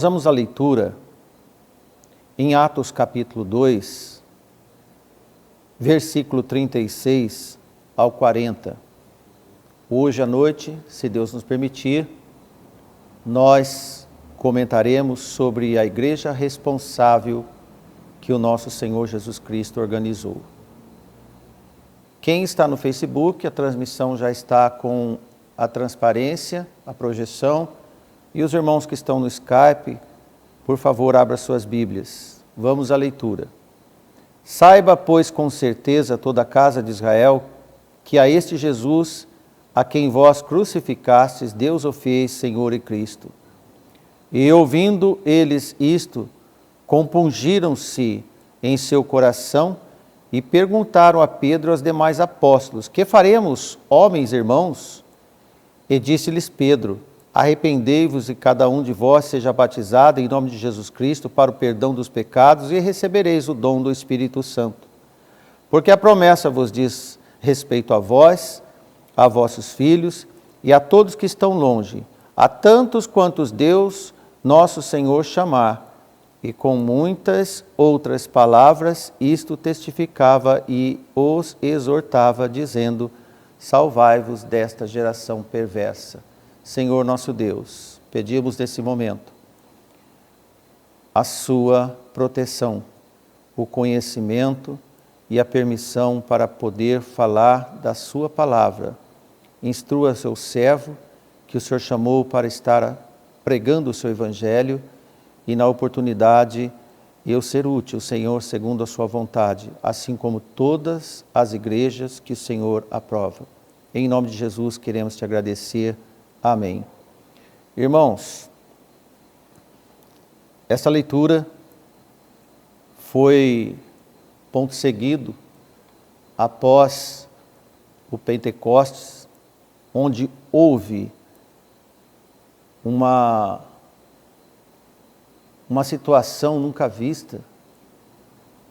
Vamos à leitura em Atos capítulo 2, versículo 36 ao 40. Hoje à noite, se Deus nos permitir, nós comentaremos sobre a igreja responsável que o nosso Senhor Jesus Cristo organizou. Quem está no Facebook, a transmissão já está com a transparência, a projeção, e os irmãos que estão no Skype, por favor, abra suas Bíblias. Vamos à leitura. Saiba, pois, com certeza toda a casa de Israel, que a este Jesus, a quem vós crucificastes, Deus o fez Senhor e Cristo. E ouvindo eles isto, compungiram-se em seu coração e perguntaram a Pedro e aos demais apóstolos: que faremos, homens irmãos? E disse-lhes Pedro: arrependei-vos e cada um de vós seja batizado em nome de Jesus Cristo para o perdão dos pecados e recebereis o dom do Espírito Santo. Porque a promessa vos diz respeito a vós, a vossos filhos e a todos que estão longe, a tantos quantos Deus, nosso Senhor, chamar. E com muitas outras palavras isto testificava e os exortava, dizendo: salvai-vos desta geração perversa. Senhor nosso Deus, pedimos nesse momento a sua proteção, o conhecimento e a permissão para poder falar da sua palavra. Instrua seu servo, que o Senhor chamou para estar pregando o seu evangelho, e na oportunidade eu ser útil, Senhor, segundo a sua vontade, assim como todas as igrejas que o Senhor aprova. Em nome de Jesus queremos te agradecer. Amém. Irmãos, essa leitura foi ponto seguido após o Pentecostes, onde houve uma situação nunca vista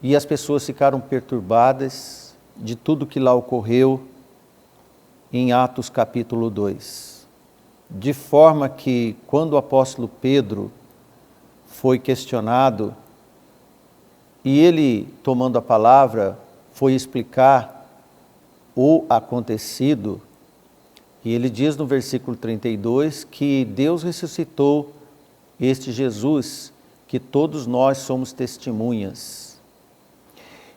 e as pessoas ficaram perturbadas de tudo que lá ocorreu em Atos capítulo 2. De forma que, quando o apóstolo Pedro foi questionado, e ele, tomando a palavra, foi explicar o acontecido, e ele diz no versículo 32 que Deus ressuscitou este Jesus, que todos nós somos testemunhas.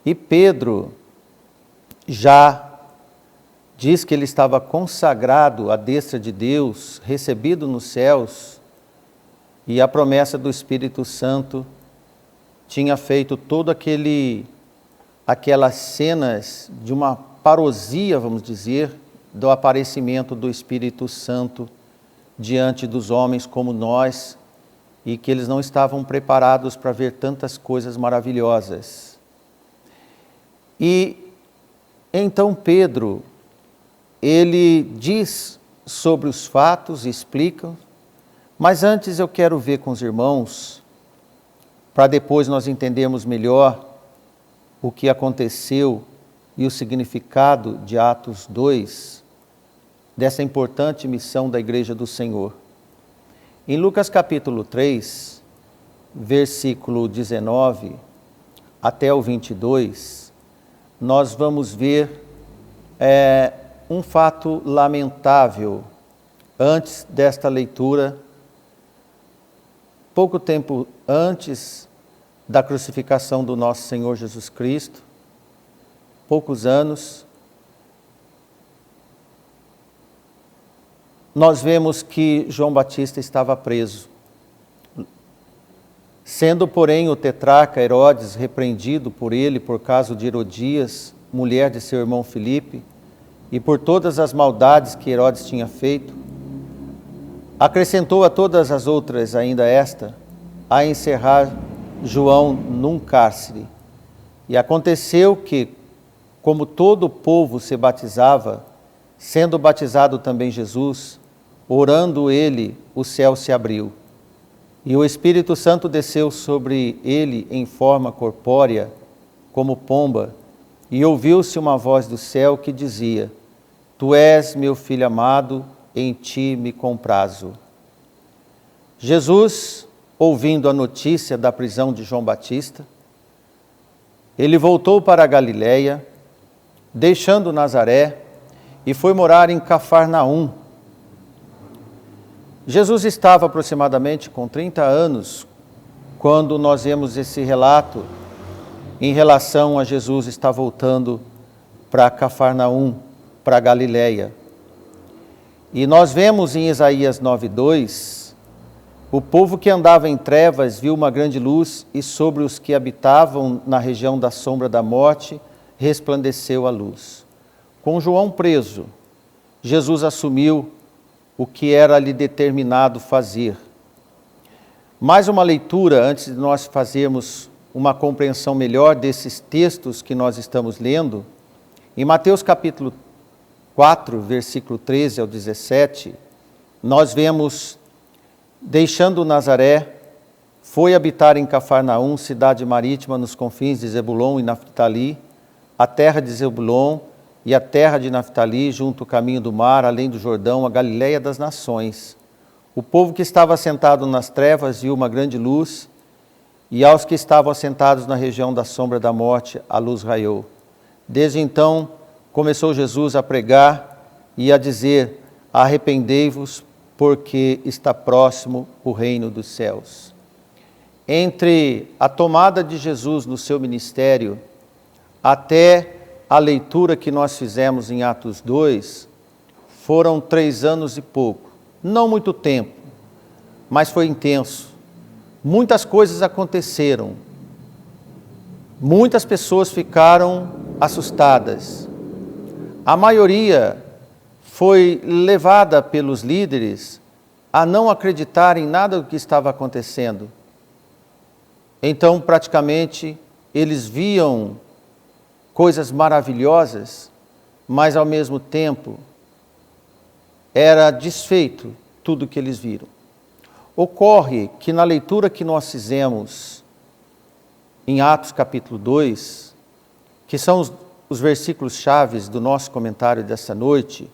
E Pedro já diz que ele estava consagrado à destra de Deus, recebido nos céus, e a promessa do Espírito Santo tinha feito todo aquelas cenas de uma parousia, vamos dizer, do aparecimento do Espírito Santo diante dos homens como nós, e que eles não estavam preparados para ver tantas coisas maravilhosas. E então Pedro, ele diz sobre os fatos, explica, mas antes eu quero ver com os irmãos, para depois nós entendermos melhor o que aconteceu e o significado de Atos 2, dessa importante missão da Igreja do Senhor. Em Lucas capítulo 3, versículo 19 até o 22, nós vamos ver um fato lamentável. Antes desta leitura, pouco tempo antes da crucificação do nosso Senhor Jesus Cristo, poucos anos, nós vemos que João Batista estava preso. Sendo, porém, o tetrarca Herodes repreendido por ele por causa de Herodias, mulher de seu irmão Filipe, e por todas as maldades que Herodes tinha feito, acrescentou a todas as outras ainda esta, a encerrar João num cárcere. E aconteceu que, como todo o povo se batizava, sendo batizado também Jesus, orando ele, o céu se abriu, e o Espírito Santo desceu sobre ele em forma corpórea, como pomba, e ouviu-se uma voz do céu que dizia: Tu és meu Filho amado, em ti me comprazo. Jesus ouvindo a notícia da prisão de João Batista, ele voltou para a Galiléia, deixando Nazaré, e foi morar em Cafarnaum. Jesus estava aproximadamente com 30 anos, quando nós vemos esse relato em relação a Jesus estar voltando para Cafarnaum, para a Galiléia. E nós vemos em Isaías 9:2, o povo que andava em trevas viu uma grande luz, e sobre os que habitavam na região da sombra da morte, resplandeceu a luz. Com João preso, Jesus assumiu o que era lhe determinado fazer. Mais uma leitura, antes de nós fazermos uma compreensão melhor desses textos que nós estamos lendo. Em Mateus capítulo 4, versículo 13 ao 17, nós vemos: deixando Nazaré, foi habitar em Cafarnaum, cidade marítima nos confins de Zebulon e Naftali, a terra de Zebulon e a terra de Naftali, junto ao caminho do mar, além do Jordão, a Galiléia das nações. O povo que estava assentado nas trevas viu uma grande luz, e aos que estavam assentados na região da sombra da morte, a luz raiou. Desde então, começou Jesus a pregar e a dizer: arrependei-vos, porque está próximo o reino dos céus. Entre a tomada de Jesus no seu ministério, até a leitura que nós fizemos em Atos 2, foram 3 anos e pouco. Não muito tempo, mas foi intenso. Muitas coisas aconteceram. Muitas pessoas ficaram assustadas. A maioria foi levada pelos líderes a não acreditar em nada do que estava acontecendo. Então, praticamente, eles viam coisas maravilhosas, mas ao mesmo tempo era desfeito tudo que eles viram. Ocorre que na leitura que nós fizemos em Atos capítulo 2, que são os versículos chaves do nosso comentário dessa noite,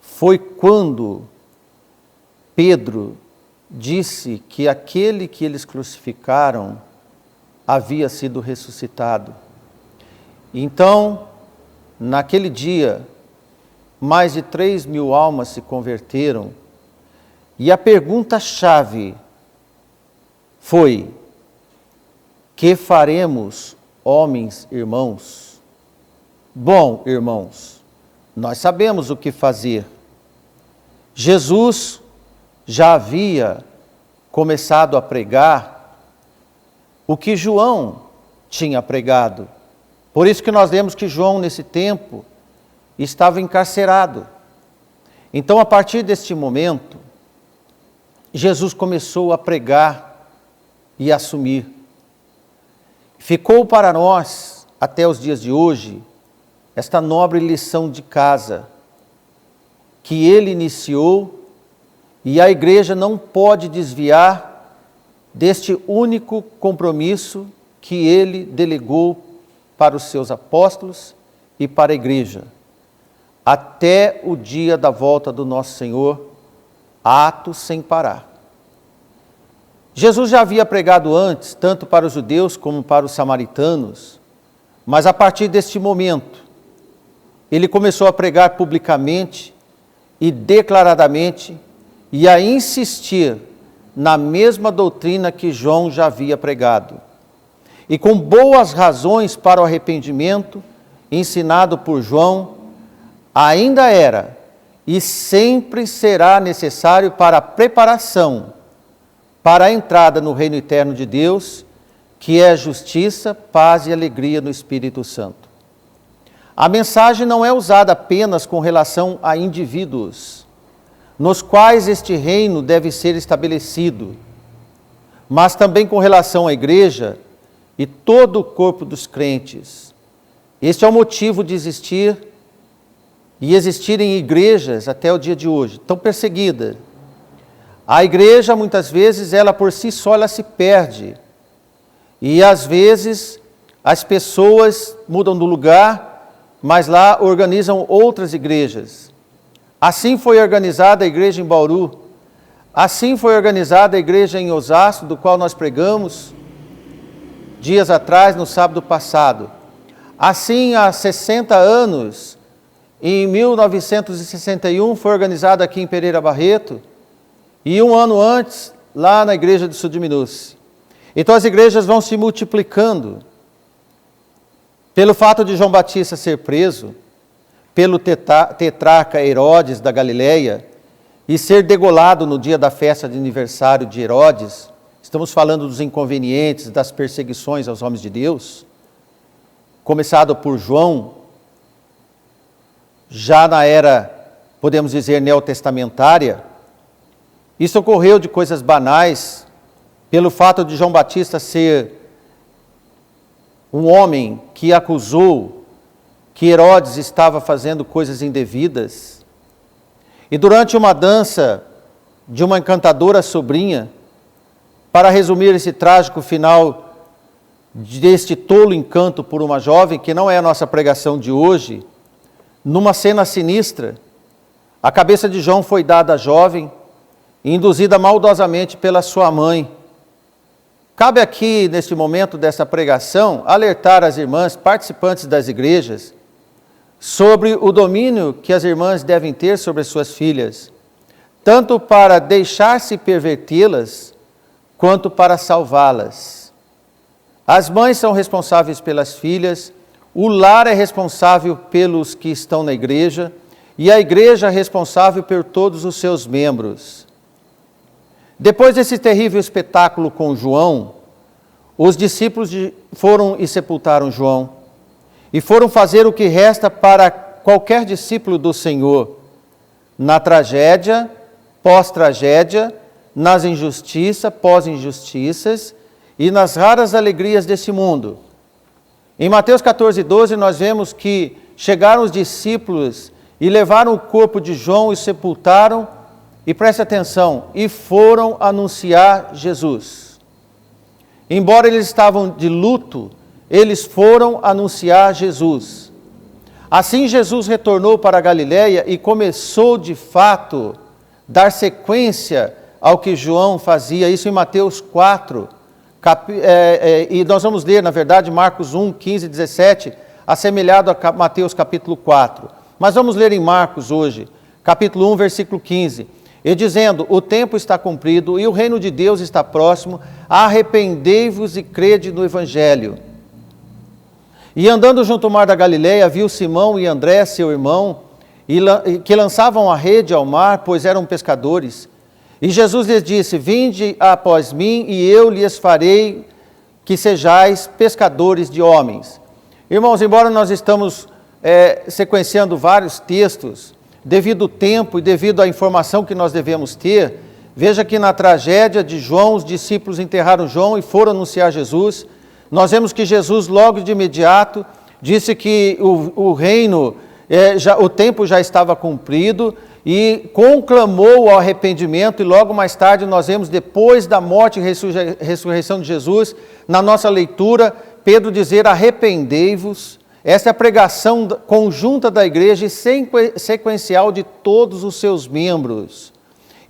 foi quando Pedro disse que aquele que eles crucificaram havia sido ressuscitado. Então, naquele dia, mais de 3.000 almas se converteram, e a pergunta-chave foi: que faremos, homens, irmãos? Bom, irmãos, nós sabemos o que fazer. Jesus já havia começado a pregar o que João tinha pregado. Por isso que nós vemos que João, nesse tempo, estava encarcerado. Então, a partir deste momento, Jesus começou a pregar e assumir. Ficou para nós, até os dias de hoje, esta nobre lição de casa, que ele iniciou, e a igreja não pode desviar deste único compromisso que ele delegou para os seus apóstolos e para a igreja, até o dia da volta do nosso Senhor, ato sem parar. Jesus já havia pregado antes, tanto para os judeus como para os samaritanos, mas a partir deste momento, ele começou a pregar publicamente e declaradamente, e a insistir na mesma doutrina que João já havia pregado. E com boas razões para o arrependimento, ensinado por João, ainda era e sempre será necessário para a preparação para a entrada no reino eterno de Deus, que é justiça, paz e alegria no Espírito Santo. A mensagem não é usada apenas com relação a indivíduos, nos quais este reino deve ser estabelecido, mas também com relação à igreja e todo o corpo dos crentes. Este é o motivo de existir e existirem igrejas até o dia de hoje, tão perseguidas. A igreja, muitas vezes, ela por si só, ela se perde. E às vezes, as pessoas mudam do lugar, mas lá organizam outras igrejas. Assim foi organizada a igreja em Bauru. Assim foi organizada a igreja em Osasco, do qual nós pregamos dias atrás, no sábado passado. Assim, há 60 anos, em 1961, foi organizada aqui em Pereira Barreto, e um ano antes, lá na igreja de Sudiminuce. Então as igrejas vão se multiplicando. Pelo fato de João Batista ser preso, pelo tetrarca Herodes da Galileia, e ser degolado no dia da festa de aniversário de Herodes, estamos falando dos inconvenientes, das perseguições aos homens de Deus, começado por João, já na era, podemos dizer, neotestamentária. Isso ocorreu de coisas banais, pelo fato de João Batista ser um homem que acusou que Herodes estava fazendo coisas indevidas. E durante uma dança de uma encantadora sobrinha, para resumir esse trágico final deste tolo encanto por uma jovem, que não é a nossa pregação de hoje, numa cena sinistra, a cabeça de João foi dada à jovem, induzida maldosamente pela sua mãe. Cabe aqui, neste momento dessa pregação, alertar as irmãs participantes das igrejas sobre o domínio que as irmãs devem ter sobre as suas filhas, tanto para deixar-se pervertê-las, quanto para salvá-las. As mães são responsáveis pelas filhas, o lar é responsável pelos que estão na igreja, e a igreja é responsável por todos os seus membros. Depois desse terrível espetáculo com João, os discípulos foram e sepultaram João, e foram fazer o que resta para qualquer discípulo do Senhor, na tragédia, pós-tragédia, nas injustiças, pós-injustiças, e nas raras alegrias desse mundo. Em Mateus 14:12, nós vemos que chegaram os discípulos e levaram o corpo de João e sepultaram, e preste atenção, e foram anunciar Jesus. Embora eles estavam de luto, eles foram anunciar Jesus. Assim Jesus retornou para a Galileia e começou de fato dar sequência ao que João fazia, isso em Mateus 4, e nós vamos ler, na verdade, Marcos 1, 15, 17, assemelhado a Mateus capítulo 4. Mas vamos ler em Marcos hoje, capítulo 1, versículo 15. E dizendo, o tempo está cumprido e o reino de Deus está próximo, arrependei-vos e crede no Evangelho. E andando junto ao mar da Galileia, viu Simão e André, seu irmão, que lançavam a rede ao mar, pois eram pescadores. E Jesus lhes disse, vinde após mim, e eu lhes farei que sejais pescadores de homens. Irmãos, embora nós estamos sequenciando vários textos, devido ao tempo e devido à informação que nós devemos ter, veja que na tragédia de João, os discípulos enterraram João e foram anunciar Jesus. Nós vemos que Jesus, logo de imediato, disse que o reino, o tempo já estava cumprido e conclamou ao arrependimento, e logo mais tarde nós vemos, depois da morte e ressurreição de Jesus, na nossa leitura, Pedro dizer, arrependei-vos. Essa é a pregação conjunta da igreja e sequencial de todos os seus membros.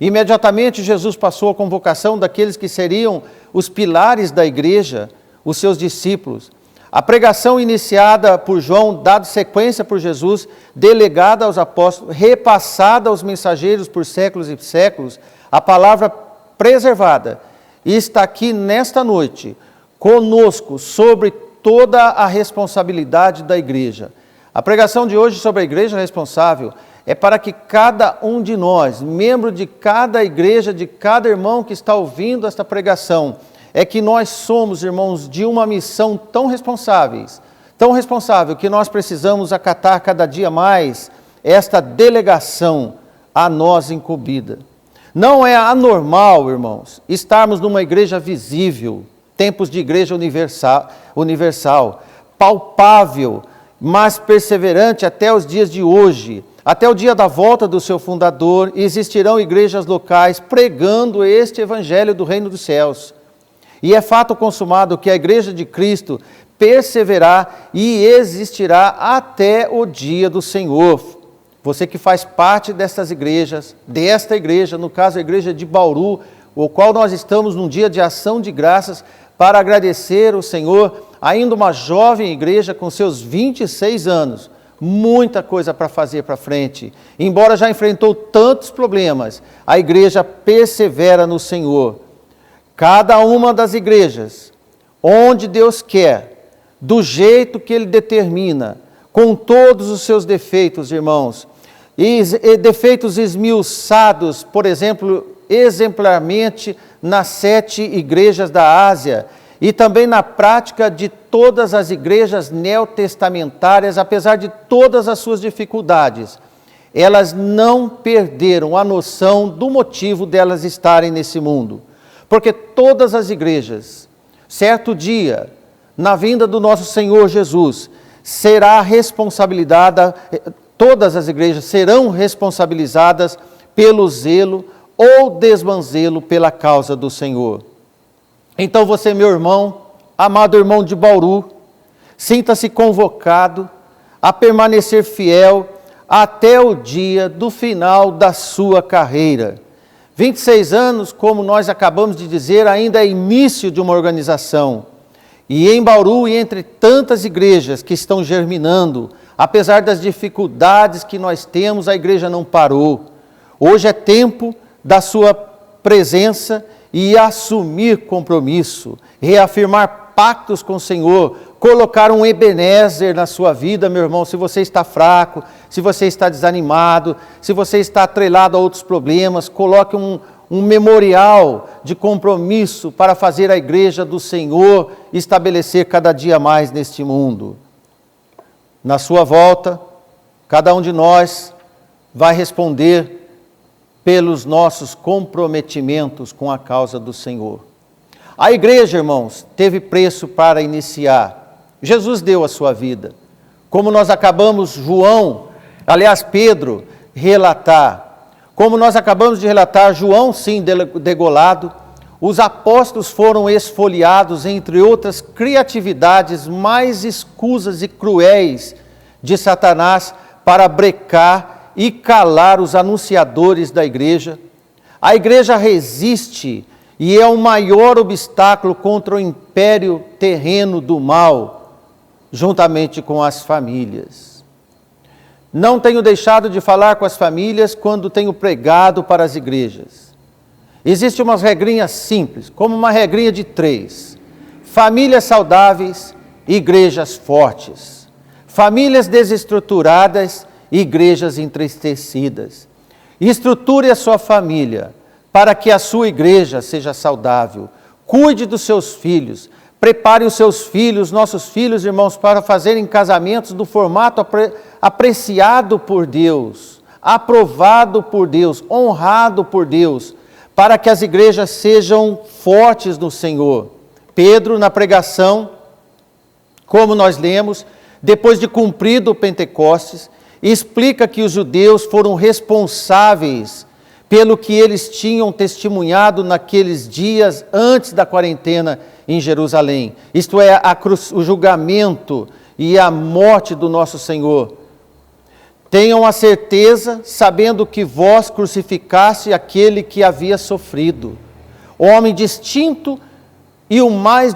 Imediatamente Jesus passou a convocação daqueles que seriam os pilares da igreja, os seus discípulos. A pregação iniciada por João, dada sequência por Jesus, delegada aos apóstolos, repassada aos mensageiros por séculos e séculos, a palavra preservada, e está aqui nesta noite, conosco, sobre toda a responsabilidade da igreja. A pregação de hoje sobre a igreja responsável é para que cada um de nós, membro de cada igreja, de cada irmão que está ouvindo esta pregação, é que nós somos, irmãos, de uma missão tão responsável, que nós precisamos acatar cada dia mais esta delegação a nós incumbida. Não é anormal, irmãos, estarmos numa igreja visível, tempos de igreja universal, palpável, mas perseverante até os dias de hoje, até o dia da volta do seu fundador, existirão igrejas locais pregando este evangelho do reino dos céus. E é fato consumado que a igreja de Cristo perseverará e existirá até o dia do Senhor. você que faz parte desta igreja, no caso a igreja de Bauru, o qual nós estamos num dia de ação de graças para agradecer o Senhor, ainda uma jovem igreja com seus 26 anos, muita coisa para fazer para frente. Embora já enfrentou tantos problemas, a igreja persevera no Senhor. Cada uma das igrejas, onde Deus quer, do jeito que Ele determina, com todos os seus defeitos, irmãos, e defeitos esmiuçados, por exemplo, exemplarmente nas 7 igrejas da Ásia, e também na prática de todas as igrejas neotestamentárias, apesar de todas as suas dificuldades, elas não perderam a noção do motivo delas estarem nesse mundo. Porque todas as igrejas, certo dia, na vinda do nosso Senhor Jesus, será responsabilizada, todas as igrejas serão responsabilizadas pelo zelo ou desmanzelo pela causa do Senhor. Então você, meu irmão, amado irmão de Bauru, sinta-se convocado a permanecer fiel até o dia do final da sua carreira. 26 anos, como nós acabamos de dizer, ainda é início de uma organização. E em Bauru, e entre tantas igrejas que estão germinando, apesar das dificuldades que nós temos, a igreja não parou. Hoje é tempo da sua presença e assumir compromisso, reafirmar pactos com o Senhor, colocar um Ebenezer na sua vida, meu irmão. Se você está fraco, se você está desanimado, se você está atrelado a outros problemas, coloque um memorial de compromisso para fazer a igreja do Senhor estabelecer cada dia mais neste mundo. Na sua volta, cada um de nós vai responder pelos nossos comprometimentos com a causa do Senhor. A igreja, irmãos, teve preço para iniciar. Jesus deu a sua vida. Como nós acabamos, Pedro, relatar. Como nós acabamos de relatar, João, sim, degolado, os apóstolos foram esfoliados, entre outras criatividades mais escusas e cruéis de Satanás, para brecar e calar os anunciadores da igreja. A igreja resiste e é o maior obstáculo contra o império terreno do mal, juntamente com as famílias. Não tenho deixado de falar com as famílias quando tenho pregado para as igrejas. Existem umas regrinhas simples, como uma regrinha de 3. Famílias saudáveis, igrejas fortes. Famílias desestruturadas, igrejas entristecidas. Estruture a sua família para que a sua igreja seja saudável. Cuide dos seus filhos. Prepare os seus filhos, nossos filhos, irmãos, para fazerem casamentos do formato apreciado por Deus, aprovado por Deus, honrado por Deus, para que as igrejas sejam fortes no Senhor. Pedro, na pregação, como nós lemos, depois de cumprido o Pentecostes, explica que os judeus foram responsáveis pelo que eles tinham testemunhado naqueles dias antes da quarentena em Jerusalém. Isto é, o julgamento e a morte do nosso Senhor. Tenham a certeza, sabendo que vós crucificaste aquele que havia sofrido. Homem distinto e o mais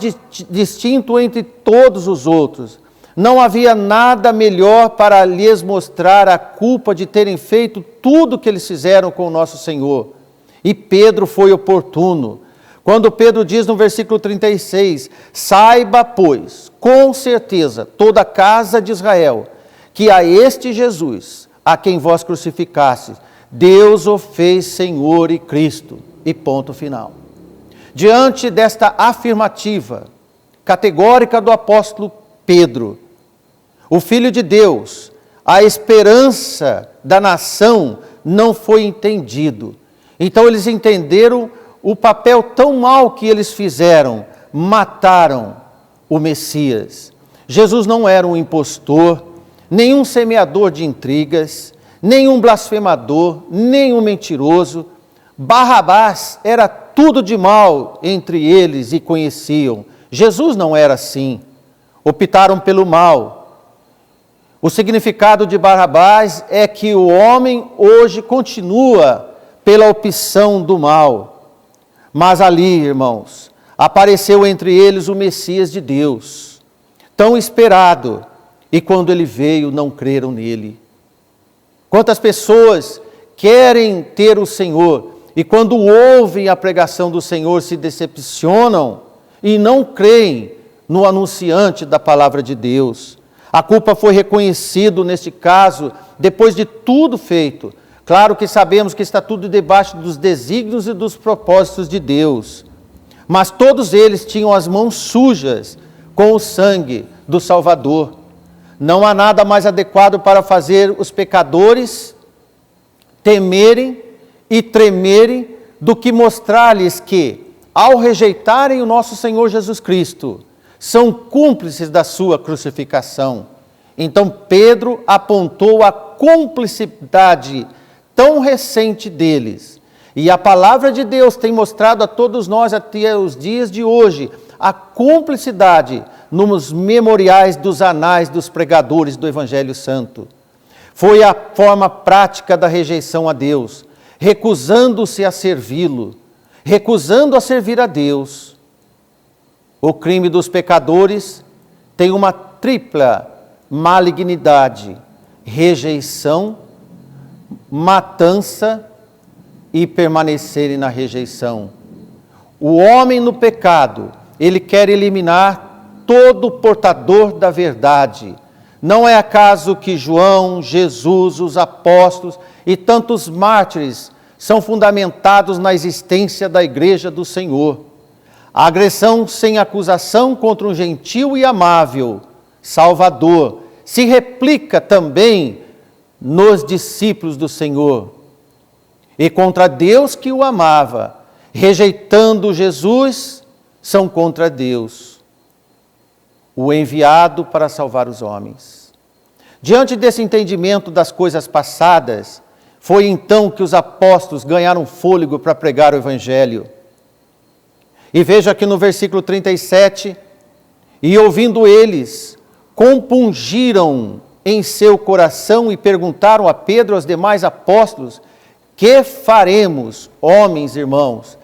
distinto entre todos os outros. Não havia nada melhor para lhes mostrar a culpa de terem feito tudo o que eles fizeram com o nosso Senhor. E Pedro foi oportuno. Quando Pedro diz no versículo 36, saiba, pois, com certeza, toda a casa de Israel, que a este Jesus, a quem vós crucificastes, Deus o fez Senhor e Cristo. E ponto final. Diante desta afirmativa categórica do apóstolo Pedro, o Filho de Deus, a esperança da nação, não foi entendido. Então eles entenderam o papel tão mau que eles fizeram, mataram o Messias. Jesus não era um impostor, nenhum semeador de intrigas, nenhum blasfemador, nenhum mentiroso. Barrabás era tudo de mal entre eles e conheciam. Jesus não era assim. Optaram pelo mal. O significado de Barrabás é que o homem hoje continua pela opção do mal. Mas ali, irmãos, apareceu entre eles o Messias de Deus, tão esperado, e quando ele veio, não creram nele. Quantas pessoas querem ter o Senhor, e quando ouvem a pregação do Senhor, se decepcionam e não creem no anunciante da palavra de Deus. A culpa foi reconhecida neste caso, depois de tudo feito. Claro que sabemos que está tudo debaixo dos desígnios e dos propósitos de Deus. Mas todos eles tinham as mãos sujas com o sangue do Salvador. Não há nada mais adequado para fazer os pecadores temerem e tremerem do que mostrar-lhes que, ao rejeitarem o nosso Senhor Jesus Cristo, são cúmplices da sua crucificação. Então Pedro apontou a cumplicidade tão recente deles. E a palavra de Deus tem mostrado a todos nós até os dias de hoje a cumplicidade nos memoriais dos anais dos pregadores do Evangelho Santo. Foi a forma prática da rejeição a Deus, recusando-se a servi-lo, recusando a servir a Deus. O crime dos pecadores tem uma tripla malignidade: rejeição, matança e permanecerem na rejeição. O homem no pecado, ele quer eliminar todo portador da verdade. Não é acaso que João, Jesus, os apóstolos e tantos mártires são fundamentados na existência da Igreja do Senhor. A agressão sem acusação contra um gentil e amável Salvador se replica também nos discípulos do Senhor. E contra Deus que o amava, rejeitando Jesus, são contra Deus, o enviado para salvar os homens. Diante desse entendimento das coisas passadas, foi então que os apóstolos ganharam fôlego para pregar o Evangelho. E veja que no versículo 37, e ouvindo eles, compungiram em seu coração e perguntaram a Pedro e aos demais apóstolos: que faremos, homens, irmãos?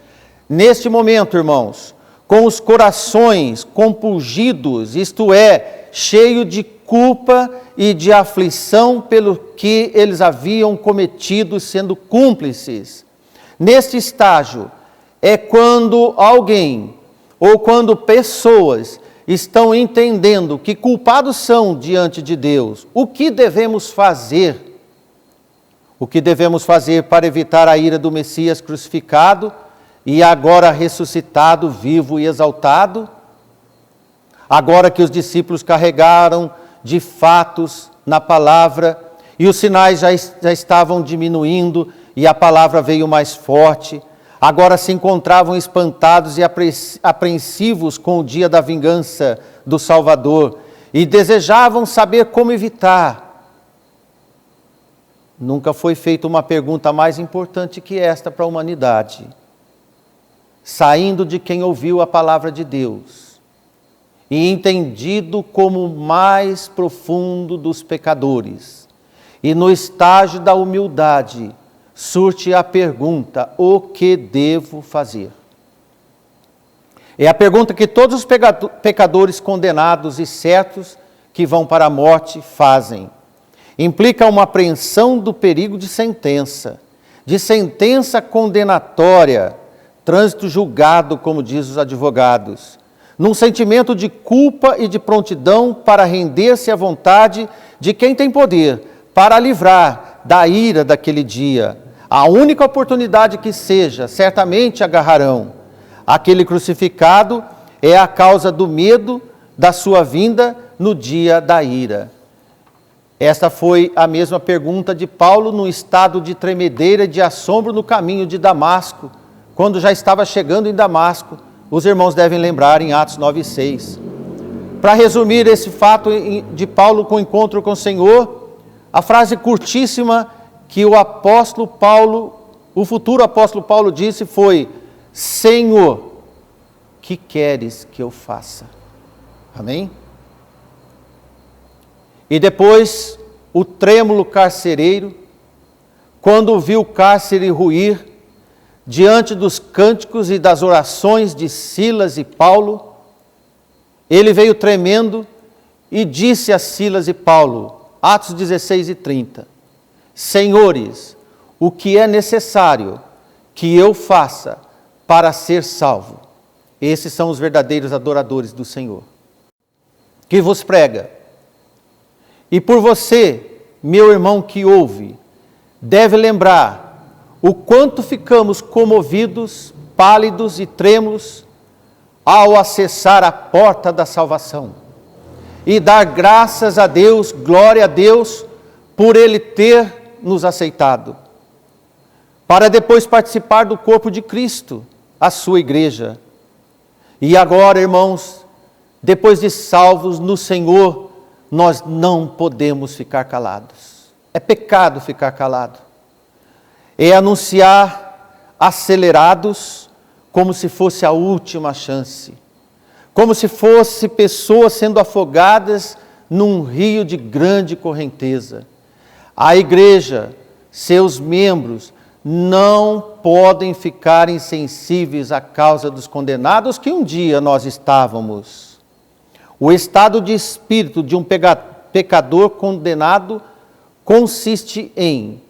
Neste momento, irmãos, com os corações compungidos, isto é, cheio de culpa e de aflição pelo que eles haviam cometido, sendo cúmplices. Neste estágio, é quando alguém ou quando pessoas estão entendendo que culpados são diante de Deus. O que devemos fazer? O que devemos fazer para evitar a ira do Messias crucificado e agora ressuscitado, vivo e exaltado? Agora que os discípulos carregaram de fatos na palavra e os sinais já estavam diminuindo e a palavra veio mais forte, agora se encontravam espantados e apreensivos com o dia da vingança do Salvador e desejavam saber como evitar. Nunca foi feita uma pergunta mais importante que esta para a humanidade. Saindo de quem ouviu a palavra de Deus e entendido como o mais profundo dos pecadores, e no estágio da humildade, surte a pergunta: o que devo fazer? É a pergunta que todos os pecadores condenados e certos que vão para a morte fazem. Implica uma apreensão do perigo de sentença condenatória, trânsito julgado, como diz os advogados, num sentimento de culpa e de prontidão para render-se à vontade de quem tem poder, para livrar da ira daquele dia. A única oportunidade que seja, certamente agarrarão. Aquele crucificado é a causa do medo da sua vinda no dia da ira. Esta foi a mesma pergunta de Paulo no estado de tremedeira e de assombro no caminho de Damasco, quando já estava chegando em Damasco. Os irmãos devem lembrar em Atos 9:6. Para resumir esse fato de Paulo com o encontro com o Senhor, a frase curtíssima que o apóstolo Paulo, o futuro apóstolo Paulo disse foi: Senhor, que queres que eu faça? Amém? E depois o trêmulo carcereiro, quando viu o cárcere ruir, diante dos cânticos e das orações de Silas e Paulo, ele veio tremendo e disse a Silas e Paulo, Atos 16 e 30, Senhores, o que é necessário que eu faça para ser salvo? Esses são os verdadeiros adoradores do Senhor, que vos prega. E por você, meu irmão que ouve, deve lembrar o quanto ficamos comovidos, pálidos e trêmulos ao acessar a porta da salvação e dar graças a Deus, glória a Deus, por Ele ter nos aceitado, para depois participar do corpo de Cristo, a sua igreja. E agora, irmãos, depois de salvos no Senhor, nós não podemos ficar calados. É pecado ficar calado. É anunciar acelerados, como se fosse a última chance. Como se fosse pessoas sendo afogadas num rio de grande correnteza. A igreja, seus membros, não podem ficar insensíveis à causa dos condenados que um dia nós estávamos. O estado de espírito de um pecador condenado consiste em,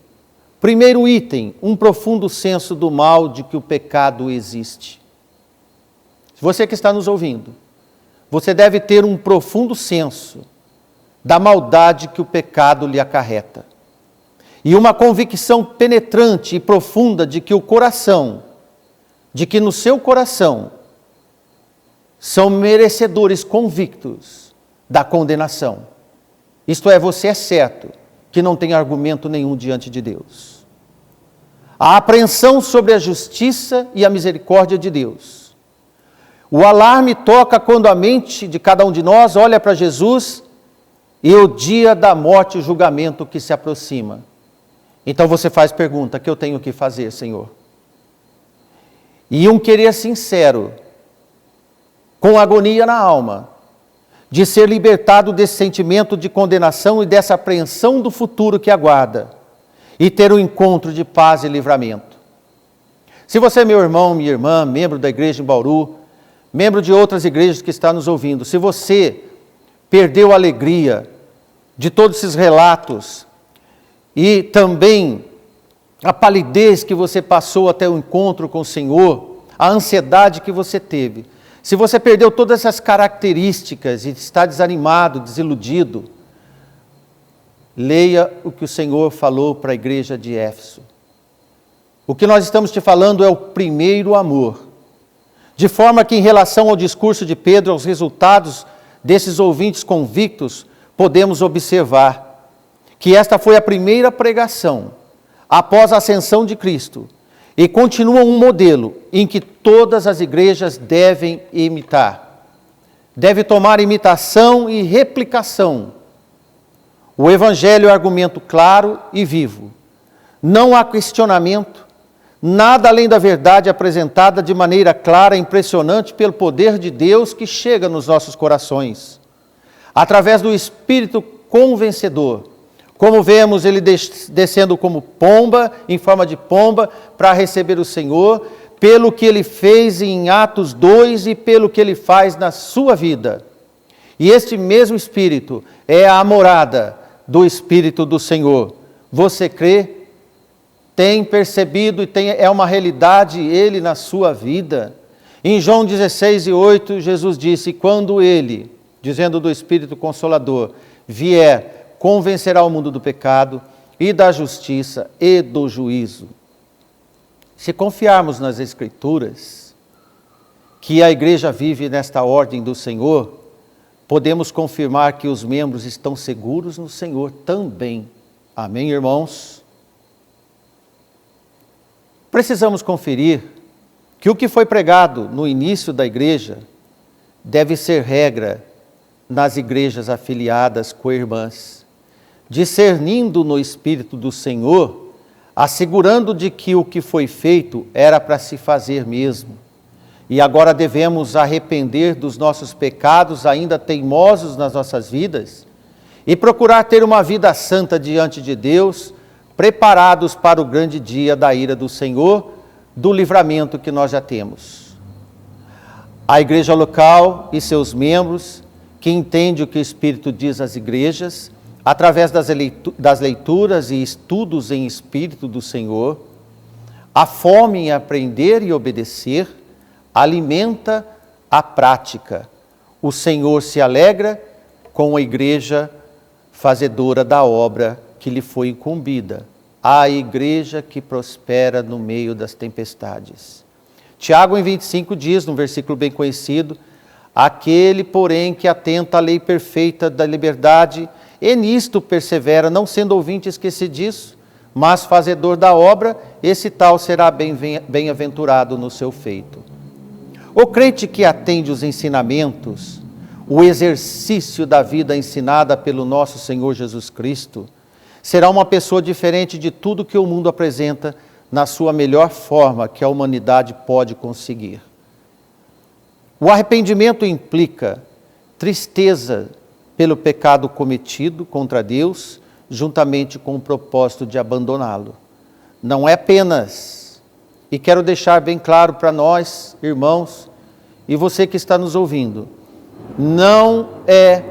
primeiro item, um profundo senso do mal de que o pecado existe. Você que está nos ouvindo, você deve ter um profundo senso da maldade que o pecado lhe acarreta. E uma convicção penetrante e profunda de que no seu coração, são merecedores convictos da condenação. Isto é, você é certo que não tem argumento nenhum diante de Deus. A apreensão sobre a justiça e a misericórdia de Deus. O alarme toca quando a mente de cada um de nós olha para Jesus e o dia da morte e o julgamento que se aproxima. Então você faz pergunta, o que eu tenho que fazer, Senhor? E um querer sincero, com agonia na alma, de ser libertado desse sentimento de condenação e dessa apreensão do futuro que aguarda, e ter um encontro de paz e livramento. Se você é meu irmão, minha irmã, membro da igreja em Bauru, membro de outras igrejas que está nos ouvindo, se você perdeu a alegria de todos esses relatos, e também a palidez que você passou até o encontro com o Senhor, a ansiedade que você teve, se você perdeu todas essas características e está desanimado, desiludido, leia o que o Senhor falou para a igreja de Éfeso. O que nós estamos te falando é o primeiro amor. De forma que, em relação ao discurso de Pedro, aos resultados desses ouvintes convictos, podemos observar que esta foi a primeira pregação após a ascensão de Cristo. E continua um modelo em que todas as igrejas devem imitar. Deve tomar imitação e replicação. O Evangelho é argumento claro e vivo. Não há questionamento, nada além da verdade apresentada de maneira clara e impressionante pelo poder de Deus que chega nos nossos corações. Através do Espírito convencedor. Como vemos ele descendo como pomba, em forma de pomba, para receber o Senhor, pelo que ele fez em Atos 2 e pelo que ele faz na sua vida. E este mesmo Espírito é a morada do Espírito do Senhor. Você crê? Tem percebido e é uma realidade ele na sua vida? Em João 16 e 8, Jesus disse, quando ele, dizendo do Espírito Consolador, vier, convencerá o mundo do pecado e da justiça e do juízo. Se confiarmos nas Escrituras, que a igreja vive nesta ordem do Senhor, podemos confirmar que os membros estão seguros no Senhor também. Amém, irmãos? Precisamos conferir que o que foi pregado no início da igreja deve ser regra nas igrejas afiliadas co-irmãs, discernindo no Espírito do Senhor, assegurando de que o que foi feito era para se fazer mesmo. E agora devemos arrepender dos nossos pecados ainda teimosos nas nossas vidas e procurar ter uma vida santa diante de Deus, preparados para o grande dia da ira do Senhor, do livramento que nós já temos. A igreja local e seus membros, que entendem o que o Espírito diz às igrejas, através das leituras e estudos em Espírito do Senhor, a fome em aprender e obedecer, alimenta a prática. O Senhor se alegra com a igreja fazedora da obra que lhe foi incumbida, a igreja que prospera no meio das tempestades. Tiago, em 25, diz, num versículo bem conhecido, aquele, porém, que atenta à lei perfeita da liberdade, e nisto persevera, não sendo ouvinte esquecidiço, mas fazedor da obra, esse tal será bem-aventurado no seu feito. O crente que atende os ensinamentos, o exercício da vida ensinada pelo nosso Senhor Jesus Cristo, será uma pessoa diferente de tudo que o mundo apresenta na sua melhor forma que a humanidade pode conseguir. O arrependimento implica tristeza pelo pecado cometido contra Deus, juntamente com o propósito de abandoná-lo. Não é apenas, e quero deixar bem claro para nós, irmãos, e você que está nos ouvindo, não é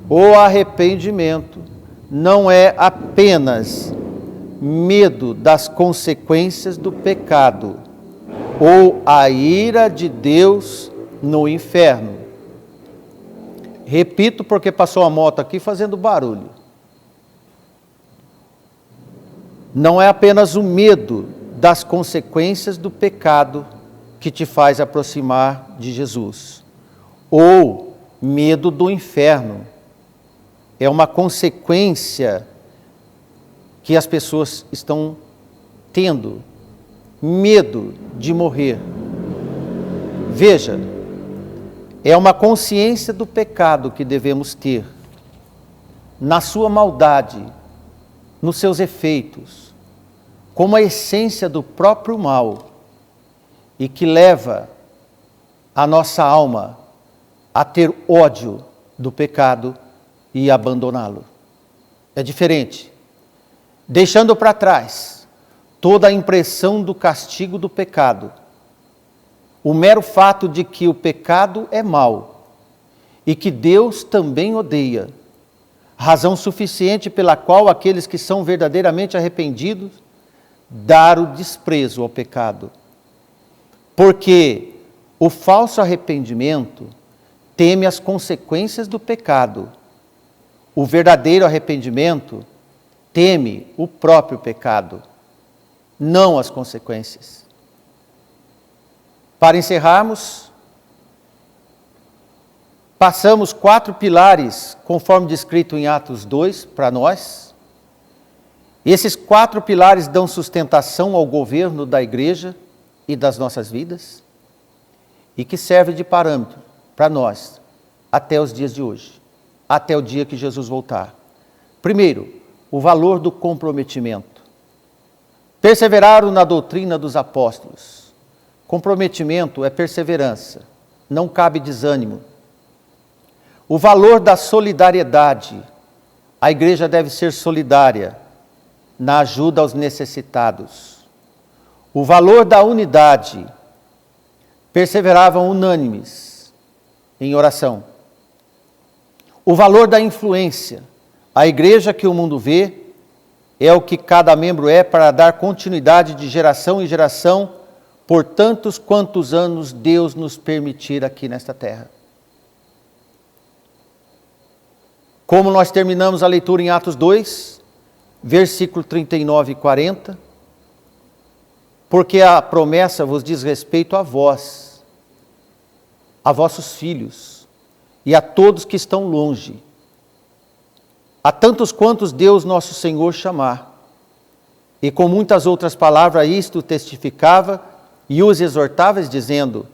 o arrependimento, não é apenas medo das consequências do pecado ou a ira de Deus no inferno. Repito porque passou a moto aqui fazendo barulho. Não é apenas o medo das consequências do pecado que te faz aproximar de Jesus, ou medo do inferno. É uma consequência que as pessoas estão tendo, medo de morrer. Veja, é uma consciência do pecado que devemos ter, na sua maldade, nos seus efeitos, como a essência do próprio mal, e que leva a nossa alma a ter ódio do pecado e abandoná-lo. É diferente. Deixando para trás toda a impressão do castigo do pecado, o mero fato de que o pecado é mau e que Deus também odeia, razão suficiente pela qual aqueles que são verdadeiramente arrependidos dar o desprezo ao pecado. Porque o falso arrependimento teme as consequências do pecado. O verdadeiro arrependimento teme o próprio pecado, não as consequências. Para encerrarmos, passamos 4 pilares, conforme descrito em Atos 2, para nós. E esses 4 pilares dão sustentação ao governo da igreja e das nossas vidas, e que serve de parâmetro para nós, até os dias de hoje, até o dia que Jesus voltar. Primeiro, o valor do comprometimento. Perseveraram na doutrina dos apóstolos. Comprometimento é perseverança, não cabe desânimo. O valor da solidariedade. A igreja deve ser solidária na ajuda aos necessitados. O valor da unidade. Perseveravam unânimes em oração. O valor da influência. A igreja que o mundo vê é o que cada membro é para dar continuidade de geração em geração por tantos quantos anos Deus nos permitir aqui nesta terra. Como nós terminamos a leitura em Atos 2, versículo 39 e 40, porque a promessa vos diz respeito a vós, a vossos filhos e a todos que estão longe, a tantos quantos Deus nosso Senhor chamar. E com muitas outras palavras isto testificava e os exortava, dizendo: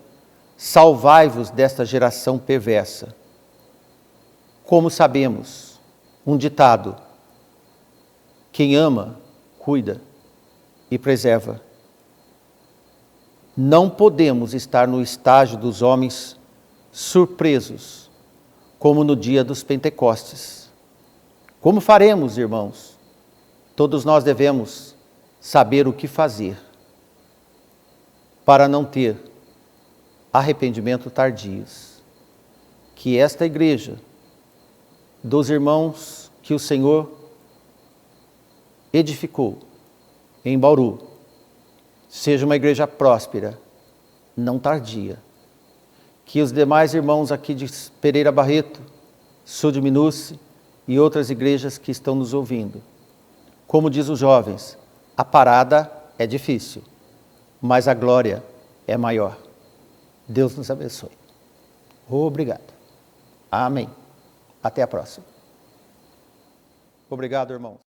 salvai-vos desta geração perversa. Como sabemos, um ditado: quem ama, cuida e preserva. Não podemos estar no estágio dos homens surpresos como no dia dos Pentecostes. Como faremos, irmãos? Todos nós devemos saber o que fazer para não ter arrependimento tardios. Que esta igreja, dos irmãos que o Senhor edificou em Bauru, seja uma igreja próspera, não tardia. Que os demais irmãos aqui de Pereira Barreto, Sul de Minuce e outras igrejas que estão nos ouvindo, como diz os jovens, a parada é difícil, mas a glória é maior. Deus nos abençoe. Obrigado. Amém. Até a próxima. Obrigado, irmãos.